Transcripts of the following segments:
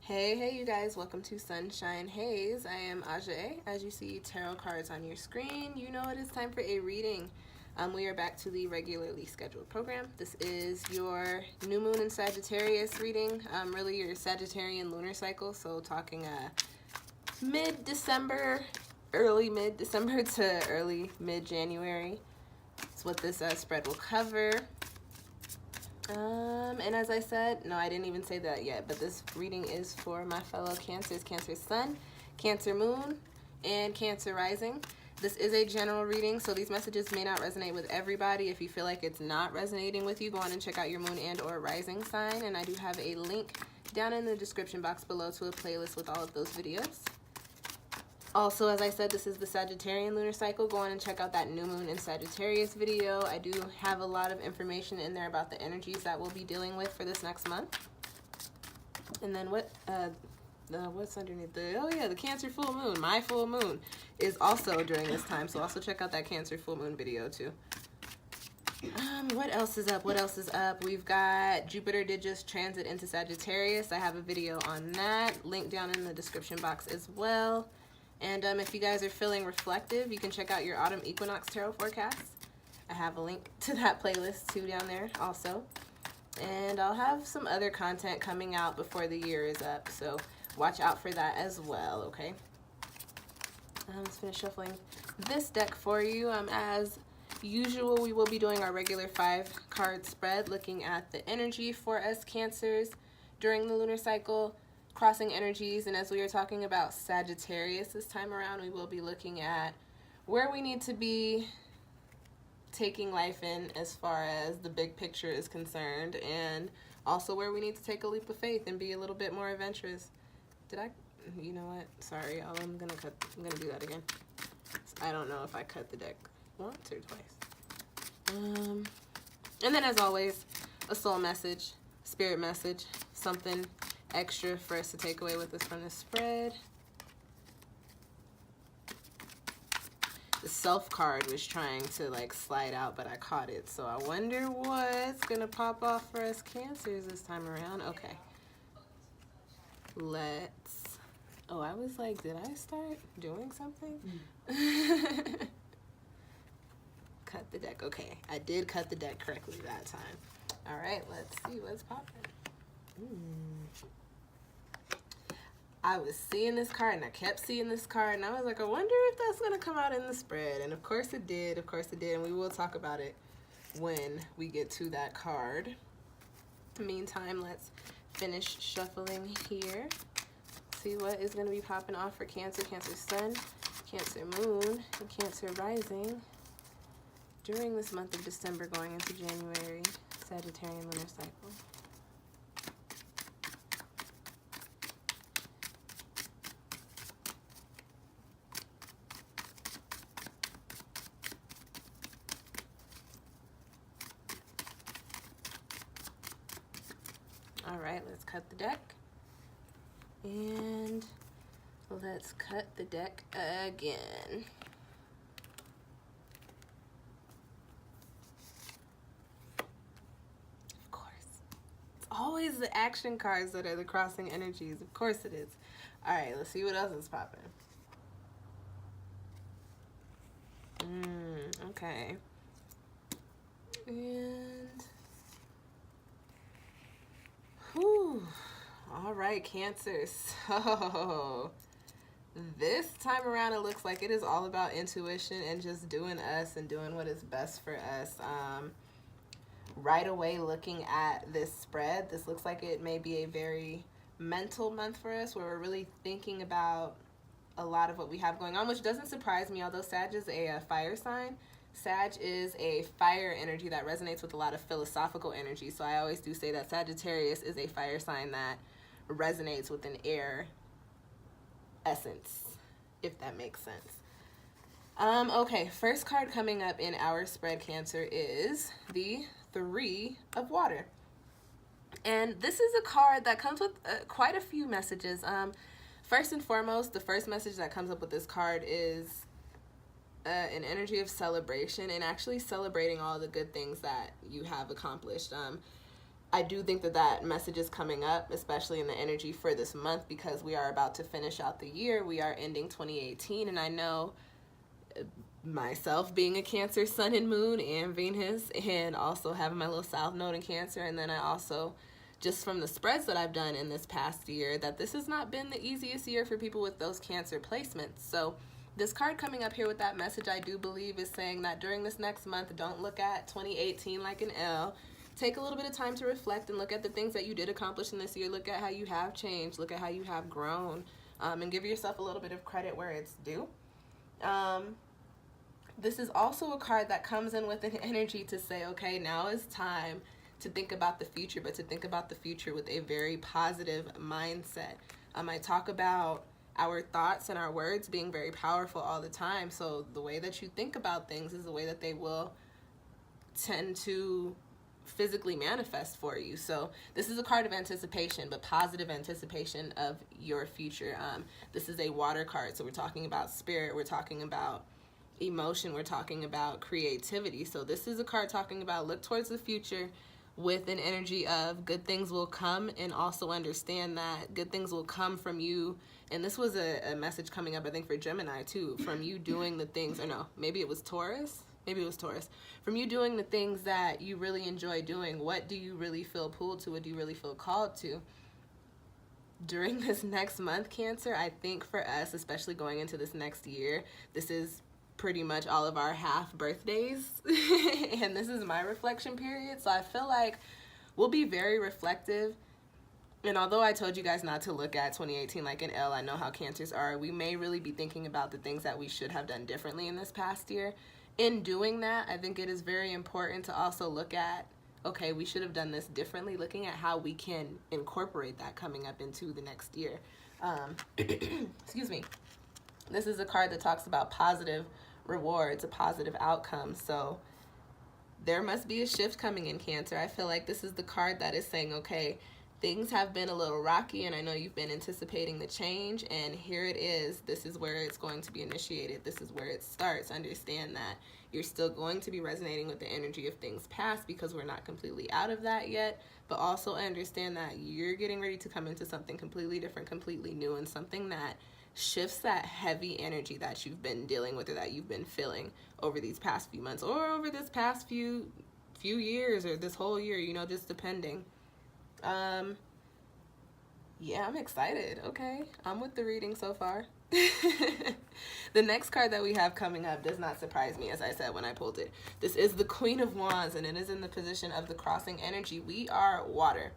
Hey you guys, welcome to Sunshine Haze. I am Aja. As you see tarot cards on your screen, you know it is time for a reading. We are back to the regularly scheduled program. This is your new moon in Sagittarius reading, really your Sagittarian lunar cycle, so talking mid-December, early mid-December to early mid-January. That's what this spread will cover. And as I said, no, I didn't even say that yet, but this reading is for my fellow Cancers, Cancer Sun, Cancer Moon, and Cancer Rising. This is a general reading, so these messages may not resonate with everybody. If you feel like it's not resonating with you, go on and check out your moon and or rising sign, and I do have a link down in the description box below to a playlist with all of those videos. Also, as I said, this is the Sagittarian lunar cycle. Go on and check out that new moon in Sagittarius video. I do have a lot of information in there about the energies that we'll be dealing with for this next month. And then what's underneath the Cancer full moon, my full moon, is also during this time. So also check out that Cancer full moon video too. What else is up? We've got Jupiter did just transit into Sagittarius. I have a video on that, link down in the description box as well. And if you guys are feeling reflective, you can check out your Autumn Equinox tarot forecast. I have a link to that playlist too down there also. And I'll have some other content coming out before the year is up, so watch out for that as well, okay? Let's finish shuffling this deck for you. As usual, we will be doing our regular 5-card spread, looking at the energy for us Cancers during the lunar cycle, crossing energies, and as we are talking about Sagittarius this time around, we will be looking at where we need to be taking life in as far as the big picture is concerned, and also where we need to take a leap of faith and be a little bit more adventurous. You know what? Sorry, I'm gonna do that again. I don't know if I cut the deck once or twice. And then as always, a soul message, spirit message, something extra for us to take away with us from this spread. The self card was trying to like slide out, but I caught it. So I wonder what's gonna pop off for us Cancers this time around. Okay. Oh, I was like, did I start doing something? Cut the deck. Okay, I did cut the deck correctly that time. All right, let's see what's popping. I was seeing this card and I kept seeing this card and I was like, I wonder if that's going to come out in the spread. And of course it did. And we will talk about it when we get to that card. Meantime, let's finish shuffling here. See what is going to be popping off for Cancer, Cancer Sun, Cancer Moon, and Cancer Rising during this month of December going into January, Sagittarian lunar cycle. All right, let's cut the deck. And let's cut the deck again. Of course. It's always the action cards that are the crossing energies. Of course it is. All right, let's see what else is popping. Okay. And whew. All right, Cancer. So this time around, it looks like it is all about intuition and just doing us and doing what is best for us. Right away, looking at this spread, this looks like it may be a very mental month for us, where we're really thinking about a lot of what we have going on, which doesn't surprise me, although Sag is a fire sign. Sag is a fire energy that resonates with a lot of philosophical energy. So I always do say that Sagittarius is a fire sign that resonates with an air essence, if that makes sense. Okay, first card coming up in our spread, Cancer, is the 3 of Water. And this is a card that comes with quite a few messages. First and foremost, the first message that comes up with this card is an energy of celebration and actually celebrating all the good things that you have accomplished. I do think that that message is coming up, especially in the energy for this month, because we are about to finish out the year. We are ending 2018, and I know myself being a Cancer sun and moon and Venus, and also having my little south node in Cancer, and then I also, just from the spreads that I've done in this past year, that this has not been the easiest year for people with those Cancer placements. So this card coming up here with that message, I do believe, is saying that during this next month, don't look at 2018 like an L. Take a little bit of time to reflect and look at the things that you did accomplish in this year. Look at how you have changed. Look at how you have grown, and give yourself a little bit of credit where it's due. This is also a card that comes in with an energy to say, okay, now is time to think about the future, but to think about the future with a very positive mindset. I talk about our thoughts and our words being very powerful all the time. So the way that you think about things is the way that they will tend to physically manifest for you. So this is a card of anticipation, but positive anticipation of your future. This is a water card, so we're talking about spirit, we're talking about emotion, we're talking about creativity. So this is a card talking about look towards the future with an energy of good things will come, and also understand that good things will come from you. And this was a message coming up, I think, for Gemini too, from you doing the things, or no, maybe it was Taurus. Maybe it was Taurus. From you doing the things that you really enjoy doing. What do you really feel pulled to? What do you really feel called to? During this next month, Cancer, I think for us, especially going into this next year, this is pretty much all of our half birthdays. And this is my reflection period. So I feel like we'll be very reflective. And although I told you guys not to look at 2018 like an L, I know how Cancers are. We may really be thinking about the things that we should have done differently in this past year. In doing that, I think it is very important to also look at, okay, we should have done this differently, looking at how we can incorporate that coming up into the next year. Excuse me. This is a card that talks about positive rewards, a positive outcome. So there must be a shift coming in, Cancer. I feel like this is the card that is saying, okay, things have been a little rocky, and I know you've been anticipating the change, and here it is. This is where it's going to be initiated. This is where it starts. Understand that you're still going to be resonating with the energy of things past, because we're not completely out of that yet, but also understand that you're getting ready to come into something completely different, completely new, and something that shifts that heavy energy that you've been dealing with, or that you've been feeling over these past few months, or over this past few years, or this whole year, you know, just depending. Yeah, I'm excited. Okay, I'm with the reading so far. The next card that we have coming up does not surprise me, as I said when I pulled it. This is the Queen of Wands, and it is in the position of the crossing energy. We are water,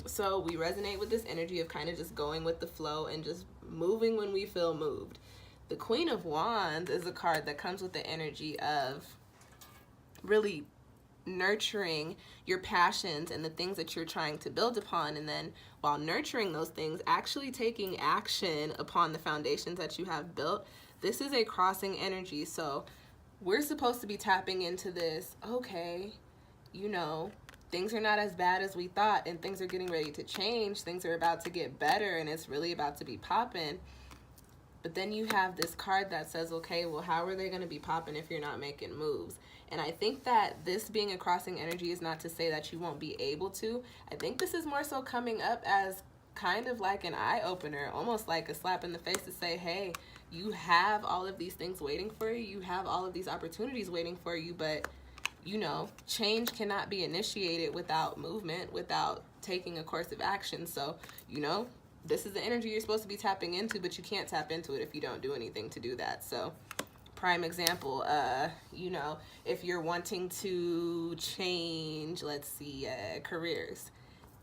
so we resonate with this energy of kind of just going with the flow and just moving when we feel moved. The Queen of Wands is a card that comes with the energy of really nurturing your passions and the things that you're trying to build upon, and then while nurturing those things, actually taking action upon the foundations that you have built. This is a crossing energy, so we're supposed to be tapping into this, okay, you know, things are not as bad as we thought, and things are getting ready to change, things are about to get better, and it's really about to be popping. But then you have this card that says, okay, well, how are they going to be popping if you're not making moves? And I think that this being a crossing energy is not to say that you won't be able to. I think this is more so coming up as kind of like an eye-opener, almost like a slap in the face to say, hey, you have all of these things waiting for you. You have all of these opportunities waiting for you, but, you know, change cannot be initiated without movement, without taking a course of action. So, you know, this is the energy you're supposed to be tapping into, but you can't tap into it if you don't do anything to do that. So prime example, you know, if you're wanting to change, let's see, careers,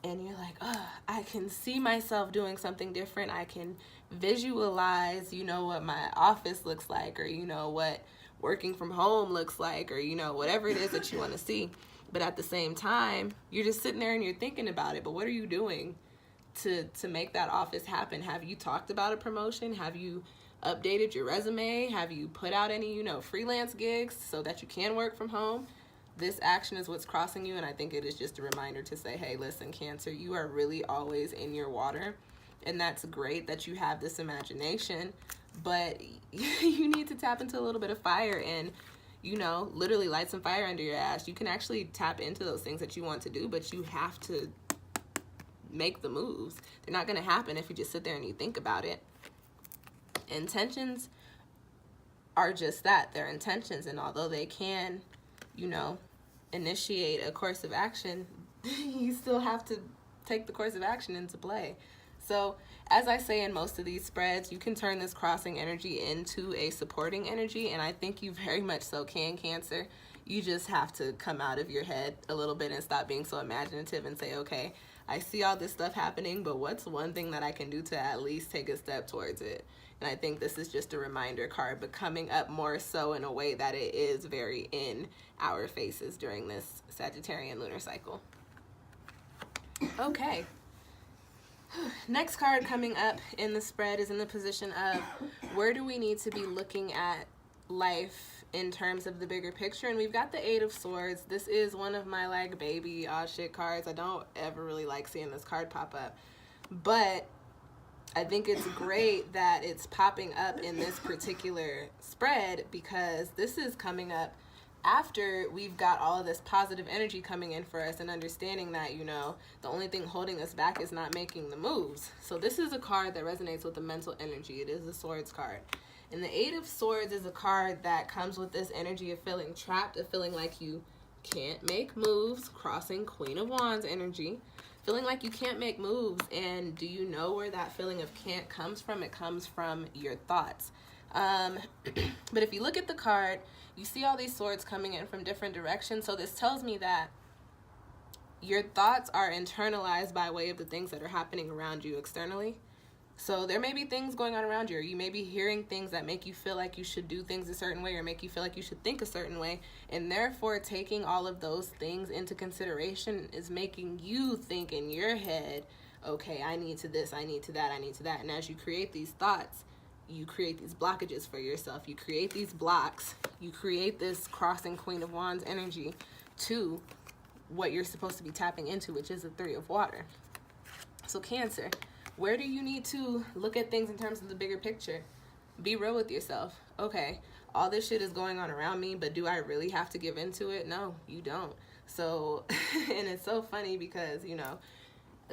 and you're like, oh, I can see myself doing something different. I can visualize, you know, what my office looks like, or, you know, what working from home looks like, or, you know, whatever it is that you want to see. But at the same time, you're just sitting there and you're thinking about it. But what are you doing to make that office happen? Have you talked about a promotion? Have you updated your resume? Have you put out any, you know, freelance gigs so that you can work from home? This action is what's crossing you, and I think it is just a reminder to say, hey, listen, Cancer, you are really always in your water, and that's great that you have this imagination, but you need to tap into a little bit of fire and, you know, literally light some fire under your ass. You can actually tap into those things that you want to do, but you have to make the moves. They're not going to happen if you just sit there and you think about it. Intentions are just that. They're intentions, and although they can, you know, initiate a course of action, you still have to take the course of action into play. So as I say in most of these spreads, you can turn this crossing energy into a supporting energy, and I think you very much so can, Cancer. You just have to come out of your head a little bit and stop being so imaginative and say, okay, I see all this stuff happening, but what's one thing that I can do to at least take a step towards it? And I think this is just a reminder card, but coming up more so in a way that it is very in our faces during this Sagittarian lunar cycle. Okay. Next card coming up in the spread is in the position of where do we need to be looking at life in terms of the bigger picture. And we've got the Eight of Swords. This is one of my like baby aw shit cards. I don't ever really like seeing this card pop up, but I think it's great that it's popping up in this particular spread, because this is coming up after we've got all of this positive energy coming in for us and understanding that, you know, the only thing holding us back is not making the moves. So this is a card that resonates with the mental energy. It is the Swords card. And the Eight of Swords is a card that comes with this energy of feeling trapped, of feeling like you can't make moves, crossing Queen of Wands energy, feeling like you can't make moves. And do you know where that feeling of can't comes from? It comes from your thoughts. But if you look at the card, you see all these swords coming in from different directions. So this tells me that your thoughts are internalized by way of the things that are happening around you externally. So there may be things going on around you, or you may be hearing things that make you feel like you should do things a certain way, or make you feel like you should think a certain way. And therefore, taking all of those things into consideration is making you think in your head, okay, I need to this, I need to that, I need to that. And as you create these thoughts, you create these blockages for yourself. You create these blocks. You create this crossing Queen of Wands energy to what you're supposed to be tapping into, which is the Three of Water. So Cancer, where do you need to look at things in terms of the bigger picture? Be real with yourself. Okay, all this shit is going on around me, but do I really have to give into it? No, you don't. So, and it's so funny because, you know,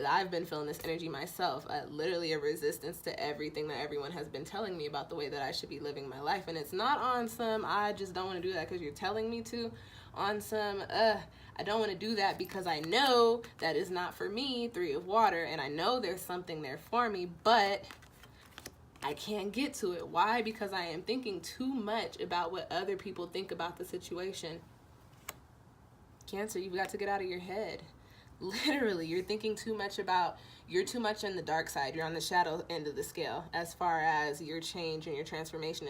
I've been feeling this energy myself, literally a resistance to everything that everyone has been telling me about the way that I should be living my life. And it's not on some, I just don't want to do that because you're telling me to, on some, I don't want to do that because I know that is not for me, Three of Water, and I know there's something there for me, but I can't get to it. Why? Because I am thinking too much about what other people think about the situation. Cancer, you've got to get out of your head. Literally, you're thinking too much about, you're too much in the dark side. You're on the shadow end of the scale as far as your change and your transformation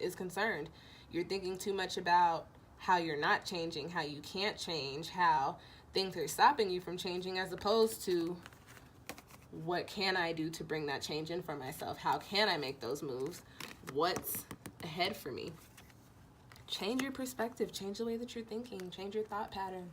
is concerned. You're thinking too much about how you're not changing, how you can't change, how things are stopping you from changing, as opposed to what can I do to bring that change in for myself? How can I make those moves? What's ahead for me? Change your perspective, change the way that you're thinking, change your thought patterns.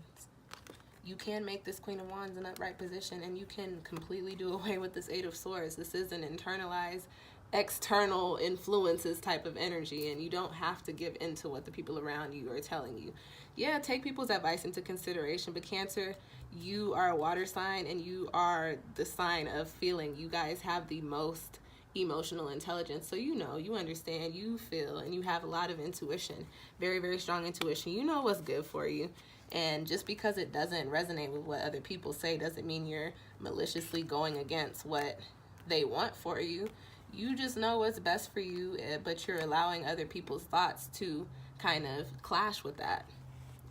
You can make this Queen of Wands an upright position, and you can completely do away with this Eight of Swords. This is an internalized, external influences type of energy, and you don't have to give in to what the people around you are telling you. Yeah, take people's advice into consideration, but Cancer, you are a water sign, and you are the sign of feeling. You guys have the most emotional intelligence, so you know, you understand, you feel, and you have a lot of intuition, very, very strong intuition. You know what's good for you. And just because it doesn't resonate with what other people say doesn't mean you're maliciously going against what they want for you. You just know what's best for you, but you're allowing other people's thoughts to kind of clash with that.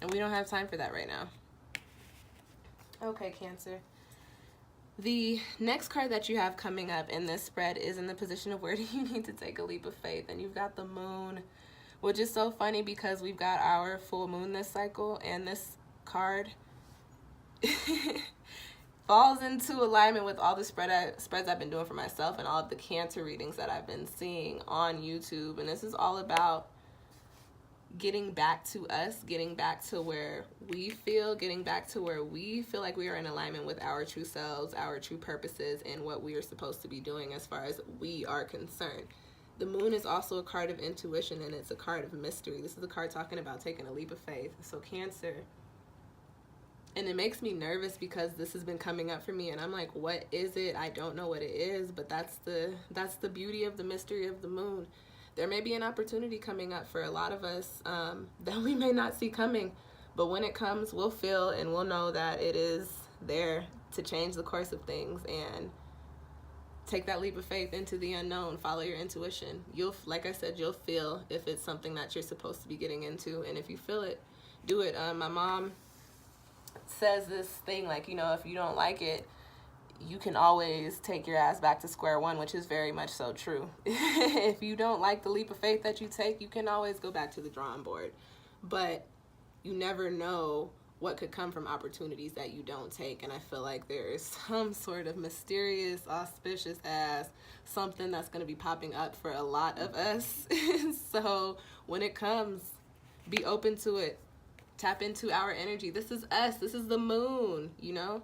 And we don't have time for that right now. Okay, Cancer. The next card that you have coming up in this spread is in the position of where do you need to take a leap of faith? And you've got the Moon, which is so funny because we've got our full moon this cycle, and this card falls into alignment with all the spreads I've been doing for myself and all of the Cancer readings that I've been seeing on YouTube. And this is all about getting back to us, getting back to where we feel, getting back to where we feel like we are in alignment with our true selves, our true purposes, and what we are supposed to be doing as far as we are concerned. The moon is also a card of intuition, and it's a card of mystery. This is a card talking about taking a leap of faith. So Cancer. And it makes me nervous because this has been coming up for me, and I'm like, what is it? I don't know what it is, but that's the beauty of the mystery of the moon. There may be an opportunity coming up for a lot of us that we may not see coming, but when it comes, we'll feel and we'll know that it is there to change the course of things and take that leap of faith into the unknown. Follow your intuition. You'll, like I said, you'll feel if it's something that you're supposed to be getting into, and if you feel it, do it. My mom says this thing like, you know, if you don't like it, you can always take your ass back to square one, which is very much so true. If you don't like the leap of faith that you take, you can always go back to the drawing board. But you never know what could come from opportunities that you don't take. And I feel like there is some sort of mysterious, auspicious ass something that's going to be popping up for a lot of us. So when it comes, be open to it. Tap into our energy. This is us. This is the moon, you know?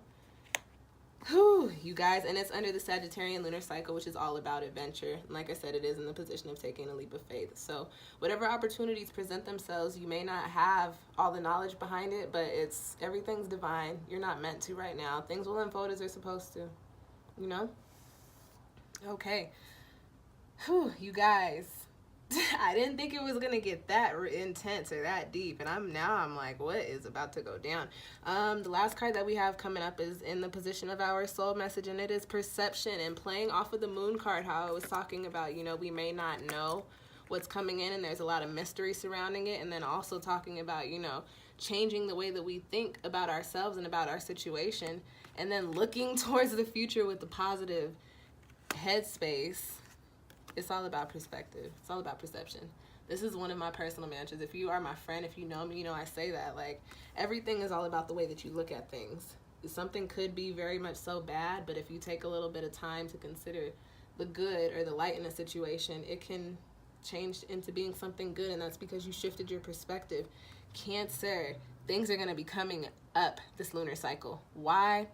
Whew, you guys. And it's under the Sagittarian lunar cycle, which is all about adventure. And like I said, it is in the position of taking a leap of faith. So whatever opportunities present themselves, you may not have all the knowledge behind it, but everything's divine. You're not meant to right now. Things will unfold as they're supposed to, you know? Okay. Whew, you guys. I didn't think it was gonna get that intense or that deep, and I'm like, what is about to go down? The last card that we have coming up is in the position of our soul message, and it is perception. And playing off of the moon card, how I was talking about, you know, we may not know what's coming in, and there's a lot of mystery surrounding it. And then also talking about, you know, changing the way that we think about ourselves and about our situation, and then looking towards the future with the positive headspace. It's all about perspective. It's all about perception. This is one of my personal mantras. If you are my friend, if you know me, you know I say that. Like, everything is all about the way that you look at things. Something could be very much so bad, but if you take a little bit of time to consider the good or the light in a situation, it can change into being something good, and that's because you shifted your perspective. Cancer, things are going to be coming up this lunar cycle. Why?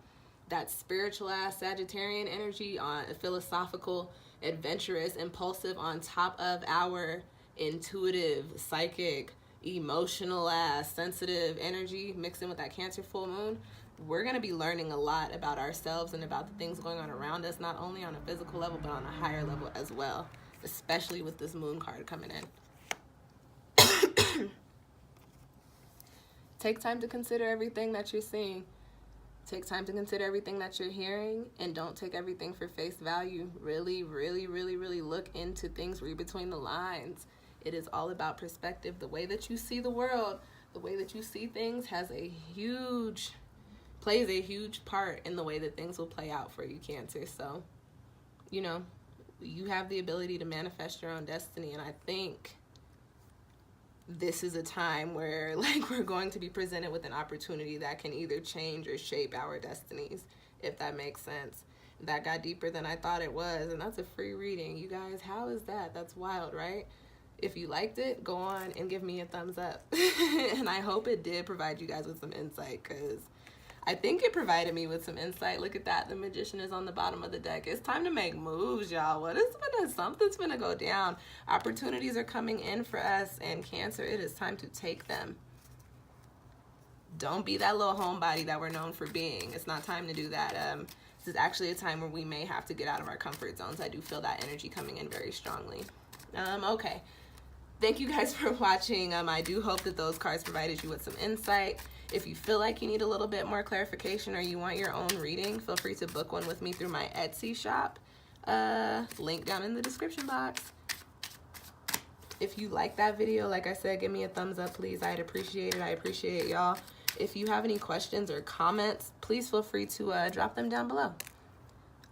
That spiritual ass Sagittarian energy on a philosophical, adventurous, impulsive, on top of our intuitive, psychic, emotional ass, sensitive energy mixed in with that Cancer full moon. We're going to be learning a lot about ourselves and about the things going on around us, not only on a physical level, but on a higher level as well, especially with this moon card coming in. Take time to consider everything that you're seeing. Take time to consider everything that you're hearing, and don't take everything for face value. Really, really, really, really look into things, read between the lines. It is all about perspective. The way that you see the world, the way that you see things plays a huge part in the way that things will play out for you, Cancer. So, you know, you have the ability to manifest your own destiny, and I think this is a time where, like, we're going to be presented with an opportunity that can either change or shape our destinies, if that makes sense. That got deeper than I thought it was, and that's a free reading. You guys, how is that? That's wild, right? If you liked it, go on and give me a thumbs up. And I hope it did provide you guys with some insight, because I think it provided me with some insight. Look at that. The Magician is on the bottom of the deck. It's time to make moves, y'all. Something's gonna go down. Opportunities are coming in for us, and Cancer, it is time to take them. Don't be that little homebody that we're known for being. It's not time to do that. This is actually a time where we may have to get out of our comfort zones. I do feel that energy coming in very strongly. Okay. Thank you guys for watching. I do hope that those cards provided you with some insight. If you feel like you need a little bit more clarification or you want your own reading, feel free to book one with me through my Etsy shop. Link down in the description box. If you like that video, like I said, give me a thumbs up, please. I'd appreciate it. I appreciate y'all. If you have any questions or comments, please feel free to drop them down below.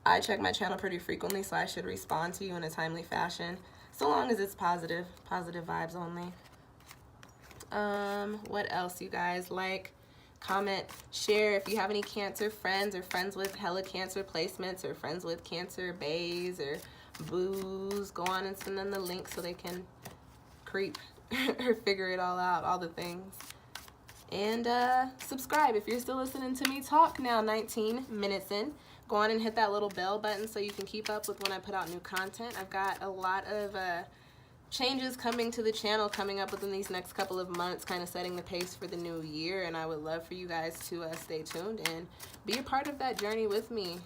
I check my channel pretty frequently, so I should respond to you in a timely fashion, so long as it's positive vibes only. What else, you guys? Like, comment, share. If you have any Cancer friends or friends with hella Cancer placements or friends with Cancer bays or boos, go on and send them the link so they can creep or figure it all out, all the things. And subscribe if you're still listening to me talk now, 19 minutes in. Go on and hit that little bell button so you can keep up with when I put out new content. I've got a lot of changes coming to the channel coming up within these next couple of months, kind of setting the pace for the new year, and I would love for you guys to stay tuned and be a part of that journey with me.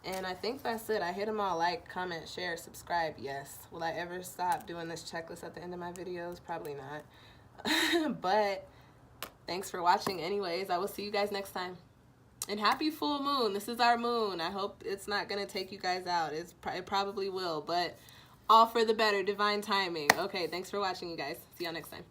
And I think that's it. I hit them all: like, comment, share, subscribe. Yes. Will I ever stop doing this checklist at the end of my videos? Probably not. But thanks for watching anyways. I will see you guys next time. And happy full moon. This is our moon. I hope it's not going to take you guys out. It probably will, but all for the better. Divine timing. Okay, thanks for watching, you guys. See y'all next time.